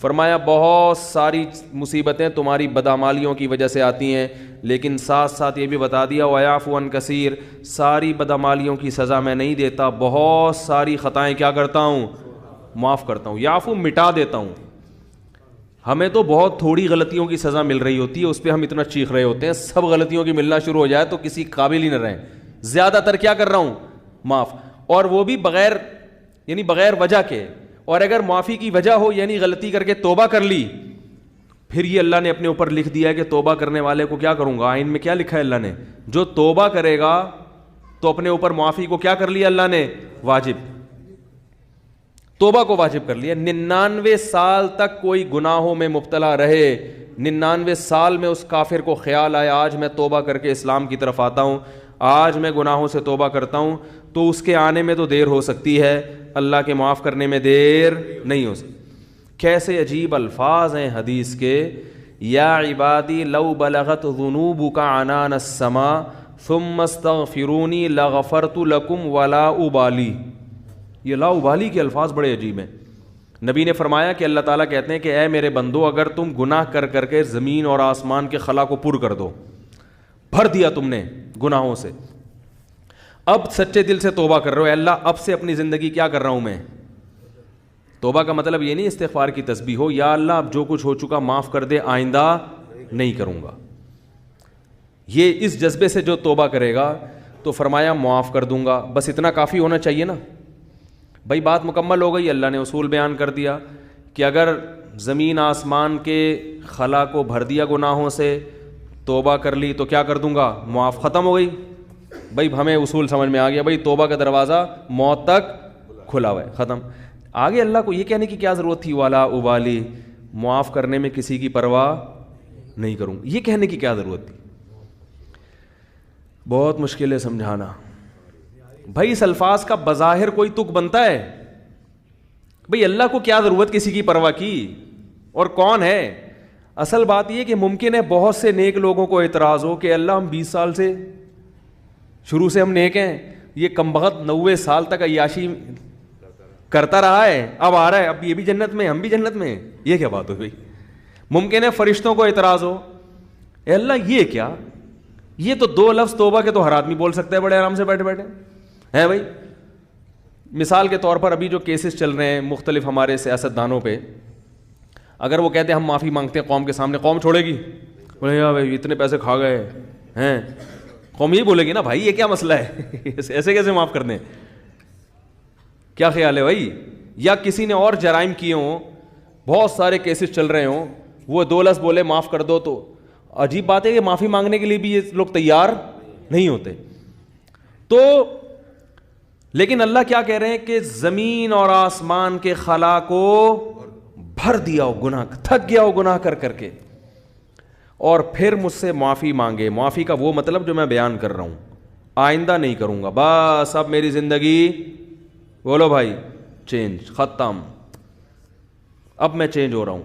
فرمایا بہت ساری مصیبتیں تمہاری بدعمالیوں کی وجہ سے آتی ہیں، لیکن ساتھ ساتھ یہ بھی بتا دیا وَيَعْفُو عَنْ كَثِيرٍ، ساری بدعمالیوں کی سزا میں نہیں دیتا، بہت ساری خطائیں کیا کرتا ہوں؟ معاف کرتا ہوں۔ یعفو مٹا دیتا ہوں۔ ہمیں تو بہت تھوڑی غلطیوں کی سزا مل رہی ہوتی ہے، اس پہ ہم اتنا چیخ رہے ہوتے ہیں، سب غلطیوں کی ملنا شروع ہو جائے تو کسی قابل ہی نہ رہیں۔ زیادہ تر کیا کر رہا ہوں؟ معاف، اور وہ بھی بغیر یعنی بغیر وجہ کے۔ اور اگر معافی کی وجہ ہو یعنی غلطی کر کے توبہ کر لی، پھر یہ اللہ نے اپنے اوپر لکھ دیا ہے کہ توبہ کرنے والے کو کیا کروں گا۔ آئین میں کیا لکھا ہے اللہ نے؟ جو توبہ کرے گا تو اپنے اوپر معافی کو کیا کر لیا اللہ نے؟ واجب، توبہ کو واجب کر لیا۔ 99 سال تک کوئی گناہوں میں مبتلا رہے، 99 سال میں اس کافر کو خیال آیا آج میں توبہ کر کے اسلام کی طرف آتا ہوں، آج میں گناہوں سے توبہ کرتا ہوں، تو اس کے آنے میں تو دیر ہو سکتی ہے، اللہ کے معاف کرنے میں دیر نہیں ہو سکتی۔ کیسے عجیب الفاظ ہیں حدیث کے، یا عبادی لو بلغت ذنوبک عنان السماء ثم استغفرونی لغفرت لکم ولا ابالی۔ یہ لا ابالی کے الفاظ بڑے عجیب ہیں۔ نبی نے فرمایا کہ اللہ تعالیٰ کہتے ہیں کہ اے میرے بندو، اگر تم گناہ کر کر کے زمین اور آسمان کے خلا کو پر کر دو، بھر دیا تم نے گناہوں سے، اب سچے دل سے توبہ کر رہے ہو، اے اللہ اب سے اپنی زندگی کیا کر رہا ہوں میں؟ توبہ کا مطلب یہ نہیں استغفار کی تسبیح ہو، یا اللہ اب جو کچھ ہو چکا معاف کر دے، آئندہ نہیں کروں گا۔ یہ اس جذبے سے جو توبہ کرے گا تو فرمایا معاف کر دوں گا۔ بس اتنا کافی ہونا چاہیے نا بھائی، بات مکمل ہو گئی۔ اللہ نے اصول بیان کر دیا کہ اگر زمین آسمان کے خلا کو بھر دیا گناہوں سے، توبہ کر لی تو کیا کر دوں گا؟ معاف، ختم ہو گئی بھائی۔ ہمیں اصول سمجھ میں آ گیا بھائی، توبہ کا دروازہ موت تک کھلا ہوا ہے، ختم۔ آگے اللہ کو یہ کہنے کی کیا ضرورت تھی والا ابالی، معاف کرنے میں کسی کی پرواہ نہیں کروں، یہ کہنے کی کیا ضرورت تھی؟ بہت مشکل ہے سمجھانا بھائی۔ اس الفاظ کا بظاہر کوئی تک بنتا ہے بھئی؟ اللہ کو کیا ضرورت کسی کی پرواہ کی؟ اور کون ہے؟ اصل بات یہ کہ ممکن ہے بہت سے نیک لوگوں کو اعتراض ہو کہ اللہ ہم 20 سال سے شروع سے ہم نیک ہیں، یہ کمبخت 90 سال تک عیاشی کرتا رہا ہے، اب آ رہا ہے، اب یہ بھی جنت میں، ہم بھی جنت میں، یہ کیا بات ہو بھائی؟ ممکن ہے فرشتوں کو اعتراض ہو، اے اللہ یہ کیا؟ یہ تو 2 لفظ توبہ کے تو ہر آدمی بول سکتا ہے بڑے آرام سے بیٹھے بیٹھے ہیں بھائی۔ مثال کے طور پر ابھی جو کیسز چل رہے ہیں مختلف ہمارے سیاستدانوں پہ، اگر وہ کہتے ہیں ہم معافی مانگتے ہیں قوم کے سامنے، قوم چھوڑے گی؟ بولے یار بھائی اتنے پیسے کھا گئے ہیں، قوم یہ بولے گی نا بھائی یہ کیا مسئلہ ہے، ایسے کیسے معاف کر دیں؟ کیا خیال ہے بھائی؟ یا کسی نے اور جرائم کیے ہوں، بہت سارے کیسز چل رہے ہوں، وہ 2 لفظ بولے معاف کر دو، تو عجیب بات ہے کہ معافی مانگنے کے لیے بھی یہ لوگ تیار نہیں ہوتے۔ تو لیکن اللہ کیا کہہ رہے ہیں کہ زمین اور آسمان کے خلا کو بھر دیا ہو گناہ، تھک گیا ہو گناہ کر کر کے، اور پھر مجھ سے معافی مانگے۔ معافی کا وہ مطلب جو میں بیان کر رہا ہوں، آئندہ نہیں کروں گا، بس اب میری زندگی بولو بھائی چینج، ختم، اب میں چینج ہو رہا ہوں۔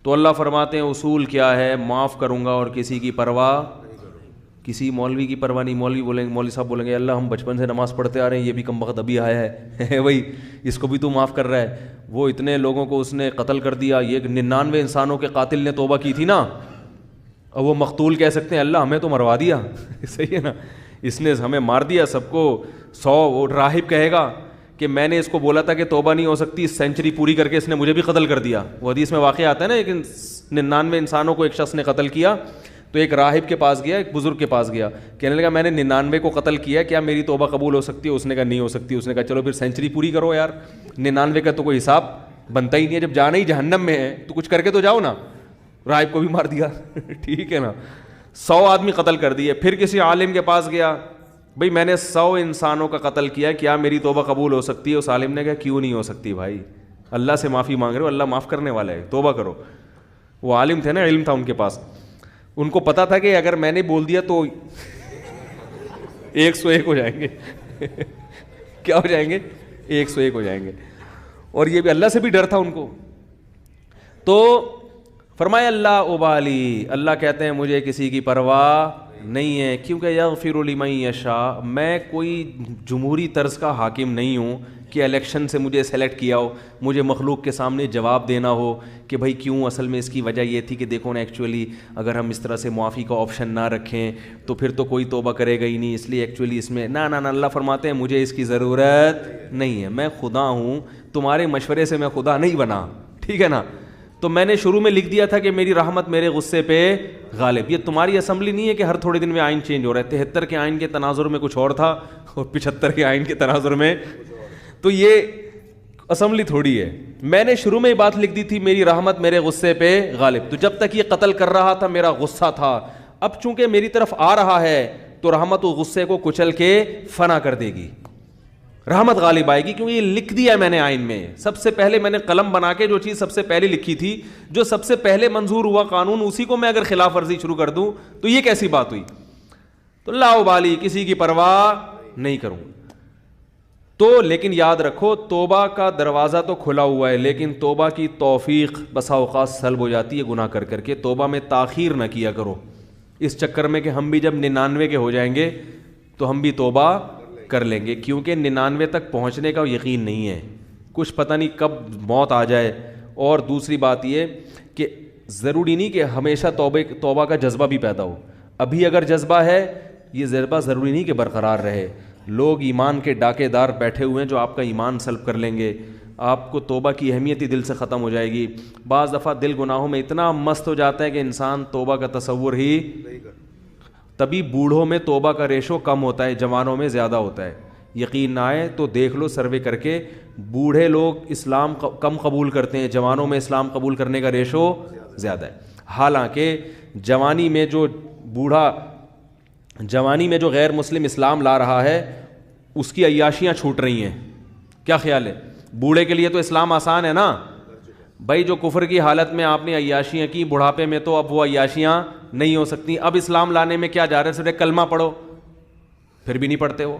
تو اللہ فرماتے ہیں اصول کیا ہے؟ معاف کروں گا اور کسی کی پرواہ، کسی مولوی کی پرواہ نہیں۔ مولوی بولیں گے، مولوی صاحب بولیں گے اللہ ہم بچپن سے نماز پڑھتے آ رہے ہیں، یہ بھی کم وقت ابھی آیا ہے بھائی، اس کو بھی تو معاف کر رہا ہے، وہ اتنے لوگوں کو اس نے قتل کر دیا، یہ 99 انسانوں کے قاتل نے توبہ کی تھی نا، اور وہ مقتول کہہ سکتے ہیں اللہ ہمیں تو مروا دیا صحیح ہے نا، اس نے ہمیں مار دیا سب کو۔ 100 راہب کہے گا کہ میں نے اس کو بولا تھا کہ توبہ نہیں ہو سکتی، سینچری پوری کر کے اس نے مجھے بھی قتل کر دیا۔ وہ حدیث میں واقعہ آتا ہے نا، لیکن 99 انسانوں کو ایک شخص نے قتل کیا، تو ایک راہب کے پاس گیا، ایک بزرگ کے پاس گیا، کہنے لگا میں نے 99 کو قتل کیا، کیا میری توبہ قبول ہو سکتی ہے؟ اس نے کہا نہیں ہو سکتی۔ اس نے کہا چلو پھر سینچری پوری کرو یار، 99 کا تو کوئی حساب بنتا ہی نہیں ہے، جب جانا ہی جہنم میں ہے تو کچھ کر کے تو جاؤ نا۔ راہب کو بھی مار دیا ٹھیک ہے نا، 100 آدمی قتل کر دیے۔ پھر کسی عالم کے پاس گیا، بھئی میں نے 100 انسانوں کا قتل کیا، کیا میری توبہ قبول ہو سکتی ہے؟ اس عالم نے کہا کیوں نہیں ہو سکتی بھائی، اللہ سے معافی مانگ رہے ہو، اللہ معاف کرنے والا ہے، توبہ کرو۔ وہ عالم تھے نا، علم تھا ان کے پاس، ان کو پتا تھا کہ اگر میں نے بول دیا تو 101 ہو جائیں گے کیا ہو جائیں گے؟ 101 ہو جائیں گے، اور یہ بھی اللہ سے بھی ڈر تھا ان کو۔ تو فرمایا اللہ ابالی، اللہ کہتے ہیں مجھے کسی کی پرواہ نہیں ہے، کیونکہ یغفر لمن یشاء، میں کوئی جمہوری طرز کا حاکم نہیں ہوں، کہ الیکشن سے مجھے سلیکٹ کیا ہو, مجھے مخلوق کے سامنے جواب دینا ہو کہ بھائی کیوں, اصل میں اس کی وجہ یہ تھی کہ دیکھو نا ایکچولی اگر ہم اس طرح سے معافی کا آپشن نہ رکھیں تو پھر تو کوئی توبہ کرے گا ہی نہیں, اس لیے ایکچولی اس میں نہ اللہ فرماتے ہیں مجھے اس کی ضرورت نہیں ہے, میں خدا ہوں, تمہارے مشورے سے میں خدا نہیں بنا, ٹھیک ہے نا. تو میں نے شروع میں لکھ دیا تھا کہ میری رحمت میرے غصے پہ غالب. یہ تمہاری اسمبلی نہیں ہے کہ ہر تھوڑے دن میں آئین چینج ہو رہا ہے. 73 کے آئین کے تناظر میں کچھ اور تھا اور 75 کے آئین کے تناظر میں, تو یہ اسمبلی تھوڑی ہے. میں نے شروع میں یہ بات لکھ دی تھی میری رحمت میرے غصے پہ غالب. تو جب تک یہ قتل کر رہا تھا میرا غصہ تھا, اب چونکہ میری طرف آ رہا ہے تو رحمت و غصے کو کچل کے فنا کر دے گی, رحمت غالب آئے گی, کیونکہ یہ لکھ دیا ہے میں نے آئین میں. سب سے پہلے میں نے قلم بنا کے جو چیز سب سے پہلے لکھی تھی, جو سب سے پہلے منظور ہوا قانون, اسی کو میں اگر خلاف ورزی شروع کر دوں تو یہ کیسی بات ہوئی. تو لا ابالی, کسی کی پرواہ نہیں کروں. تو لیکن یاد رکھو توبہ کا دروازہ تو کھلا ہوا ہے, لیکن توبہ کی توفیق بسا اوقات سلب ہو جاتی ہے گناہ کر کر کے. توبہ میں تاخیر نہ کیا کرو اس چکر میں کہ ہم بھی جب 99 کے ہو جائیں گے تو ہم بھی توبہ کر لیں گے, کیونکہ 99 تک پہنچنے کا یقین نہیں ہے, کچھ پتہ نہیں کب موت آ جائے. اور دوسری بات یہ کہ ضروری نہیں کہ ہمیشہ توبہ کا جذبہ بھی پیدا ہو. ابھی اگر جذبہ ہے, یہ جذبہ ضروری نہیں کہ برقرار رہے. لوگ ایمان کے ڈاکے دار بیٹھے ہوئے ہیں جو آپ کا ایمان سلب کر لیں گے, آپ کو توبہ کی اہمیت ہی دل سے ختم ہو جائے گی. بعض دفعہ دل گناہوں میں اتنا مست ہو جاتا ہے کہ انسان توبہ کا تصور ہی, تبھی بوڑھوں میں توبہ کا ریشو کم ہوتا ہے, جوانوں میں زیادہ ہوتا ہے. یقین نہ آئے تو دیکھ لو سروے کر کے, بوڑھے لوگ اسلام کم قبول کرتے ہیں, جوانوں میں اسلام قبول کرنے کا ریشو زیادہ ہے. حالانکہ جوانی میں جو غیر مسلم اسلام لا رہا ہے اس کی عیاشیاں چھوٹ رہی ہیں. کیا خیال ہے؟ بوڑھے کے لیے تو اسلام آسان ہے نا بھائی, جو کفر کی حالت میں آپ نے عیاشیاں کی, بڑھاپے میں تو اب وہ عیاشیاں نہیں ہو سکتی. اب اسلام لانے میں کیا جا رہا ہے, صرف کلمہ پڑھو, پھر بھی نہیں پڑھتے ہو.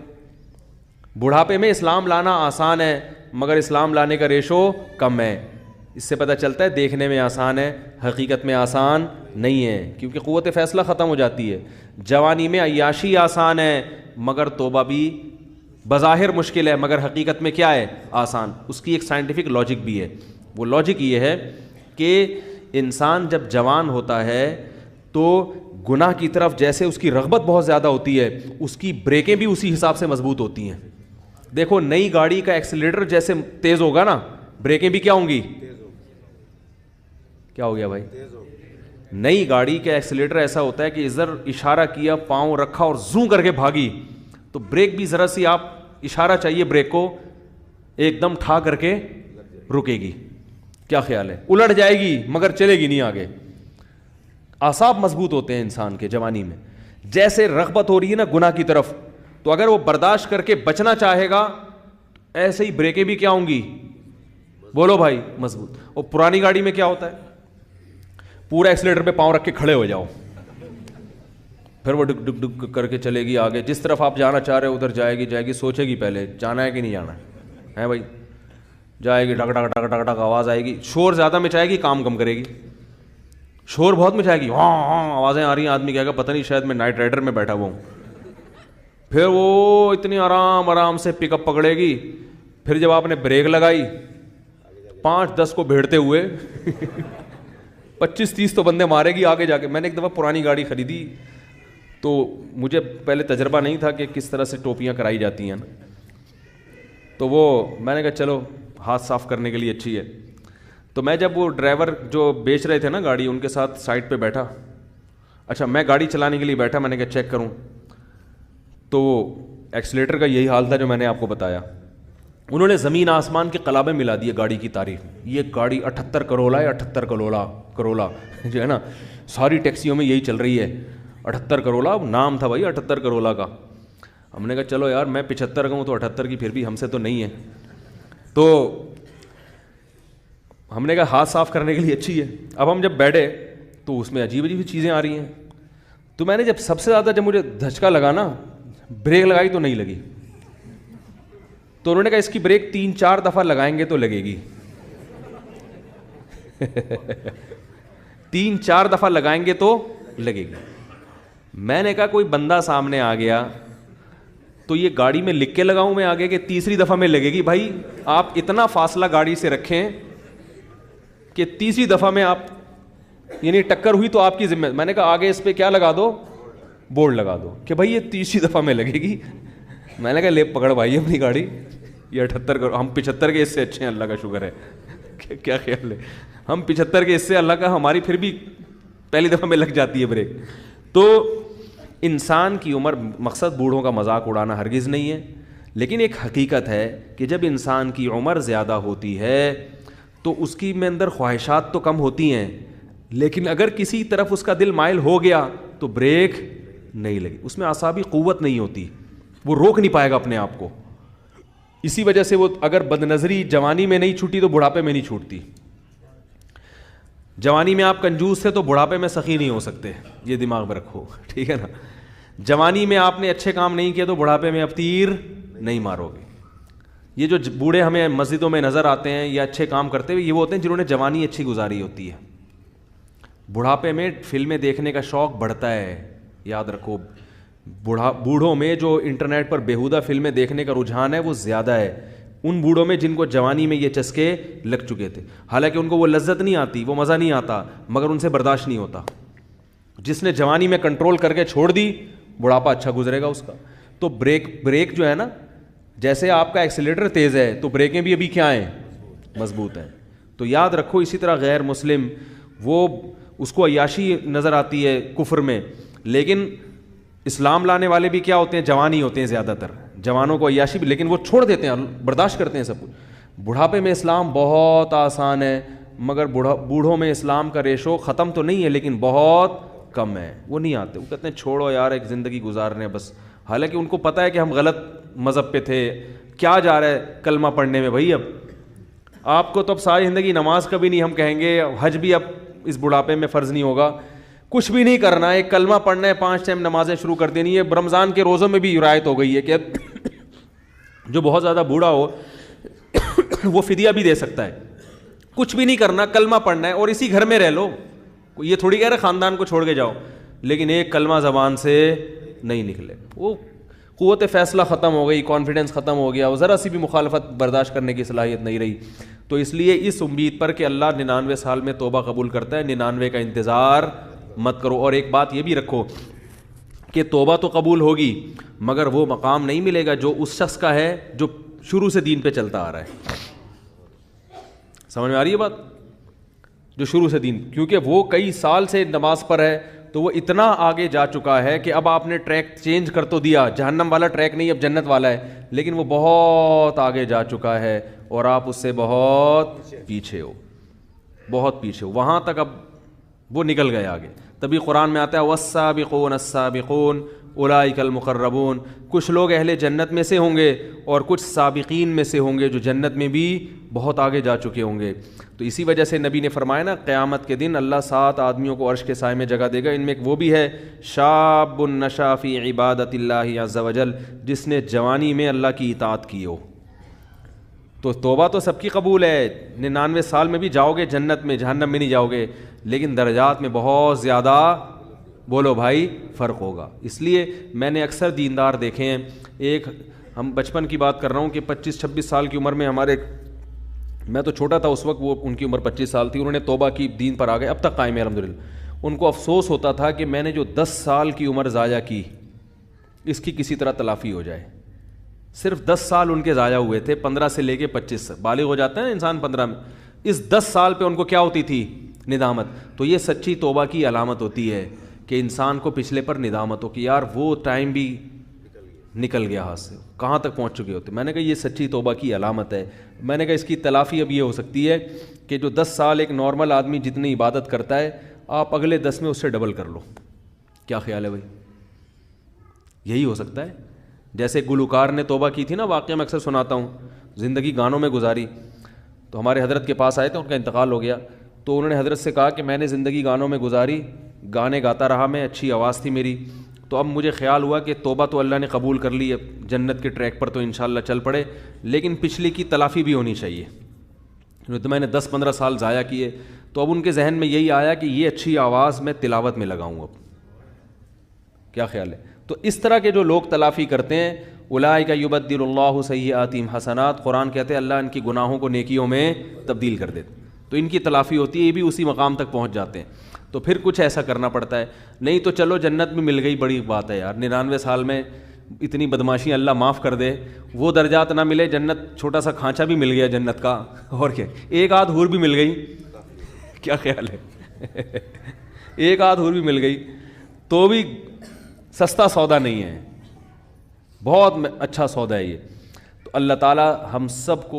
بڑھاپے میں اسلام لانا آسان ہے مگر اسلام لانے کا ریشو کم ہے. اس سے پتہ چلتا ہے دیکھنے میں آسان ہے, حقیقت میں آسان نہیں ہے, کیونکہ قوت فیصلہ ختم ہو جاتی ہے. جوانی میں عیاشی آسان ہے مگر توبہ بھی بظاہر مشکل ہے, مگر حقیقت میں کیا ہے, آسان. اس کی ایک سائنٹیفک لاجک بھی ہے. وہ لاجک یہ ہے کہ انسان جب جوان ہوتا ہے تو گناہ کی طرف جیسے اس کی رغبت بہت زیادہ ہوتی ہے, اس کی بریکیں بھی اسی حساب سے مضبوط ہوتی ہیں. دیکھو نئی گاڑی کا ایکسیلیٹر جیسے تیز ہوگا نا, بریکیں بھی کیا ہوں گی, کیا ہو گیا بھائی, نئی گاڑی کا ایکسیلیٹر ایسا ہوتا ہے کہ ادھر اشارہ کیا, پاؤں رکھا اور زوں کر کے بھاگی, تو بریک بھی ذرا سی آپ اشارہ چاہیے بریک کو, ایک دم ٹھا کر کے رکے گی. کیا خیال ہے, الٹ جائے گی مگر چلے گی نہیں آگے. اعصاب مضبوط ہوتے ہیں انسان کے جوانی میں. جیسے رغبت ہو رہی ہے نا گناہ کی طرف, تو اگر وہ برداشت کر کے بچنا چاہے گا ایسے ہی بریکیں بھی کیا ہوں گی, بولو بھائی, مضبوط. اور پرانی گاڑی میں کیا ہوتا ہے, پورا ایکسیلیٹر پہ پاؤں رکھ کے کھڑے ہو جاؤ, پھر وہ ڈک ڈک ڈک کر کے چلے گی آگے, جس طرف آپ جانا چاہ رہے ہو ادھر جائے گی, سوچے گی پہلے جانا ہے کہ نہیں جانا ہے بھائی, جائے گی, ڈک ڈک ڈک ڈک ڈک آواز آئے گی, شور زیادہ مچائے گی کام کم کرے گی, شور بہت مچائے گی, ہاں ہاں آوازیں آ رہی ہیں, آدمی کہے گا پتہ نہیں شاید میں نائٹ رائڈر میں بیٹھا ہوا ہوں. پھر وہ اتنی آرام سے پک اپ پکڑے گی, پھر جب آپ نے بریک لگائی 5-10 کو بھیڑتے ہوئے 25-30 تو بندے مارے گی آگے جا کے. میں نے ایک دفعہ پرانی گاڑی خریدی تو مجھے پہلے تجربہ نہیں تھا کہ کس طرح سے ٹوپیاں کرائی جاتی ہیں نا, تو وہ میں نے کہا چلو ہاتھ صاف کرنے کے لیے اچھی ہے. تو میں جب وہ ڈرائیور جو بیچ رہے تھے نا گاڑی, ان کے ساتھ سائڈ پہ بیٹھا, اچھا میں گاڑی چلانے کے لیے بیٹھا, میں نے کہا چیک کروں, تو ایکسیلیٹر کا یہی حال تھا جو میں نے آپ کو بتایا. انہوں نے زمین آسمان کے قلابے ملا دیے گاڑی کی تعریف میں. یہ گاڑی 78 کرولا ہے, 78 کرولا جو ہے نا, ساری ٹیکسیوں میں یہی چل رہی ہے 78 کرولا, نام تھا بھائی 78 کرولا کا. ہم نے کہا چلو یار میں 75 کا ہوں تو 78 کی پھر بھی ہم سے تو نہیں ہے. تو ہم نے کہا ہاتھ صاف کرنے کے لیے اچھی ہے. اب ہم جب بیٹھے تو اس میں عجیب عجیب چیزیں آ رہی ہیں. تو میں نے جب سب سے زیادہ جب مجھے دھچکا لگا نا, بریک لگائی تو نہیں لگی. تو انہوں نے کہا اس کی بریک 3-4 دفعہ لگائیں گے تو لگے گی. 3-4 دفعہ لگائیں گے تو لگے گی. میں نے کہا کوئی بندہ سامنے آ گیا تو یہ گاڑی میں لکھ کے لگاؤں میں آگے کہ تیسری دفعہ میں لگے گی؟ بھائی آپ اتنا فاصلہ گاڑی سے رکھیں کہ تیسری دفعہ میں آپ یعنی ٹکر ہوئی تو آپ کی ذمہ. میں نے کہا آگے اس پہ کیا لگا دو, بورڈ لگا دو کہ بھائی یہ تیسری دفعہ میں لگے گی. میں نے کہا لے پکڑ بھائی اپنی گاڑی, یہ 78 ہم 75 کے اس سے اچھے ہیں, اللہ کا شکر ہے. کیا خیال ہے, ہم 75 کے اس سے اللہ کا, ہماری پھر بھی پہلی دفعہ میں لگ جاتی ہے بریک. تو انسان کی عمر, مقصد بوڑھوں کا مذاق اڑانا ہرگز نہیں ہے, لیکن ایک حقیقت ہے کہ جب انسان کی عمر زیادہ ہوتی ہے تو اس کی میں اندر خواہشات تو کم ہوتی ہیں, لیکن اگر کسی طرف اس کا دل مائل ہو گیا تو بریک نہیں لگی, اس میں اعصابی قوت نہیں ہوتی, وہ روک نہیں پائے گا اپنے آپ کو. اسی وجہ سے وہ اگر بد نظری جوانی میں نہیں چھوٹی تو بڑھاپے میں نہیں چھوٹتی. جوانی میں آپ کنجوس تھے تو بڑھاپے میں سخی نہیں ہو سکتے, یہ دماغ میں رکھو, ٹھیک ہے نا. جوانی میں آپ نے اچھے کام نہیں کیے تو بڑھاپے میں اب تیر نہیں مارو گے. یہ جو بوڑھے ہمیں مسجدوں میں نظر آتے ہیں یا اچھے کام کرتے ہوئے, یہ وہ ہوتے ہیں جنہوں نے جوانی اچھی گزاری ہوتی ہے. بڑھاپے میں فلمیں دیکھنے کا شوق بڑھتا ہے, یاد رکھو. بوڑھوں میں جو انٹرنیٹ پر بیہودہ فلمیں دیکھنے کا رجحان ہے وہ زیادہ ہے ان بوڑھوں میں جن کو جوانی میں یہ چسکے لگ چکے تھے. حالانکہ ان کو وہ لذت نہیں آتی, وہ مزہ نہیں آتا, مگر ان سے برداشت نہیں ہوتا. جس نے جوانی میں کنٹرول کر کے چھوڑ دی, بڑھاپا اچھا گزرے گا اس کا. تو بریک جو ہے نا, جیسے آپ کا ایکسیلیٹر تیز ہے تو بریکیں بھی ابھی کیا ہیں, مضبوط ہیں. تو یاد رکھو. اسی طرح غیر مسلم, وہ اس کو عیاشی نظر آتی ہے کفر میں, لیکن اسلام لانے والے بھی کیا ہوتے ہیں, جوان ہوتے ہیں زیادہ تر. جوانوں کو عیاشی بھی, لیکن وہ چھوڑ دیتے ہیں, برداشت کرتے ہیں سب کچھ. بڑھاپے میں اسلام بہت آسان ہے, مگر بوڑھوں میں اسلام کا ریشو ختم تو نہیں ہے لیکن بہت کم ہے. وہ نہیں آتے, وہ کہتے ہیں چھوڑو یار ایک زندگی گزارنے بس. حالانکہ ان کو پتہ ہے کہ ہم غلط مذہب پہ تھے. کیا جا رہا ہے کلمہ پڑھنے میں بھائی, اب آپ کو تو اب ساری زندگی نماز کبھی نہیں, ہم کہیں گے حج بھی اب اس بڑھاپے میں فرض نہیں ہوگا. کچھ بھی نہیں کرنا ہے, ایک کلمہ پڑھنا ہے, 5 ٹائم نمازیں شروع کر دینی ہے. رمضان کے روزوں میں بھی رعایت ہو گئی ہے کہ جو بہت زیادہ بوڑھا ہو وہ فدیہ بھی دے سکتا ہے. کچھ بھی نہیں کرنا, کلمہ پڑھنا ہے اور اسی گھر میں رہ لو. یہ تھوڑی کہہ رہے خاندان کو چھوڑ کے جاؤ, لیکن ایک کلمہ زبان سے نہیں نکلے. وہ قوت فیصلہ ختم ہو گئی, کانفیڈنس ختم ہو گیا, وہ ذرا سی بھی مخالفت برداشت کرنے کی صلاحیت نہیں رہی. تو اس لیے اس امید پر کہ اللہ 99 سال میں توبہ قبول کرتا ہے, 99 کا انتظار مت کرو. اور ایک بات یہ بھی رکھو کہ توبہ تو قبول ہوگی مگر وہ مقام نہیں ملے گا جو اس شخص کا ہے جو شروع سے دین پہ چلتا آ رہا ہے. سمجھ میں آ رہی ہے بات, جو شروع سے دین, کیونکہ وہ کئی سال سے نماز پر ہے تو وہ اتنا آگے جا چکا ہے کہ اب آپ نے ٹریک چینج کر تو دیا, جہنم والا ٹریک نہیں اب جنت والا ہے, لیکن وہ بہت آگے جا چکا ہے اور آپ اس سے بہت پیچھے ہو, بہت پیچھے ہو. وہاں تک اب وہ نکل گئے آگے. تبھی قرآن میں آتا ہے والسابقون السابقون اولئک المقربون. کچھ لوگ اہل جنت میں سے ہوں گے اور کچھ سابقین میں سے ہوں گے جو جنت میں بھی بہت آگے جا چکے ہوں گے. تو اسی وجہ سے نبی نے فرمایا نا, قیامت کے دن اللہ 7 آدمیوں کو عرش کے سائے میں جگہ دے گا. ان میں ایک وہ بھی ہے شاب نشا فی عبادت اللہ عز وجل, جس نے جوانی میں اللہ کی اطاعت کی ہو. تو توبہ تو سب کی قبول ہے, 99 سال میں بھی جاؤ گے جنت میں, جہنم میں نہیں جاؤ گے, لیکن درجات میں بہت زیادہ بولو بھائی فرق ہوگا. اس لیے میں نے اکثر دیندار دیکھے ہیں, ایک ہم بچپن کی بات کر رہا ہوں کہ 25-26 سال کی عمر میں ہمارے, میں تو چھوٹا تھا اس وقت, وہ ان کی عمر 25 سال تھی, انہوں نے توبہ کی, دین پر آ گئے, اب تک قائم ہے الحمدللہ. ان کو افسوس ہوتا تھا کہ میں نے جو 10 سال کی عمر ضائع کی اس کی کسی طرح تلافی ہو جائے. صرف 10 سال ان کے ضائع ہوئے تھے, 15 سے لے کے 25, بالغ ہو جاتا ہے انسان 15 میں. اس 10 سال پہ ان کو کیا ہوتی تھی, ندامت. تو یہ سچی توبہ کی علامت ہوتی ہے کہ انسان کو پچھلے پر ندامت ہو کہ یار وہ ٹائم بھی نکل گیا ہاتھ سے, کہاں تک پہنچ چکے ہوتے. میں نے کہا یہ سچی توبہ کی علامت ہے. میں نے کہا اس کی تلافی اب یہ ہو سکتی ہے کہ جو 10 سال ایک نارمل آدمی جتنی عبادت کرتا ہے, آپ اگلے 10 میں اس سے ڈبل کر لو. کیا خیال ہے بھائی, یہی ہو سکتا ہے. جیسے گلوکار نے توبہ کی تھی نا, واقعہ میں اکثر سناتا ہوں, زندگی گانوں میں گزاری, تو ہمارے حضرت کے پاس آئے تھے, ان کا انتقال ہو گیا, تو انہوں نے حضرت سے کہا کہ میں نے زندگی گانوں میں گزاری, گانے گاتا رہا میں, اچھی آواز تھی میری, تو اب مجھے خیال ہوا کہ توبہ تو اللہ نے قبول کر لی, اب جنت کے ٹریک پر تو انشاءاللہ چل پڑے, لیکن پچھلی کی تلافی بھی ہونی چاہیے. تو میں نے 10-15 سال ضائع کیے, تو اب ان کے ذہن میں یہی آیا کہ یہ اچھی آواز میں تلاوت میں لگاؤں اب. کیا خیال ہے؟ تو اس طرح کے جو لوگ تلافی کرتے ہیں اولئک یبدل اللہ سیئاتہم حسنات، قرآن کہتے ہیں اللہ ان کی گناہوں کو نیکیوں میں تبدیل کر دیتے، تو ان کی تلافی ہوتی ہے، یہ بھی اسی مقام تک پہنچ جاتے ہیں. تو پھر کچھ ایسا کرنا پڑتا ہے. نہیں تو چلو جنت میں مل گئی، بڑی بات ہے یار، 99 سال میں اتنی بدماشی اللہ معاف کر دے، وہ درجات نہ ملے، جنت چھوٹا سا کھانچا بھی مل گیا جنت کا، اور کیا، ایک آدھ حور بھی مل گئی، کیا خیال ہے؟ ایک آدھ حور بھی مل گئی تو بھی سستا سودا نہیں ہے، بہت اچھا سودا ہے یہ. تو اللہ تعالیٰ ہم سب کو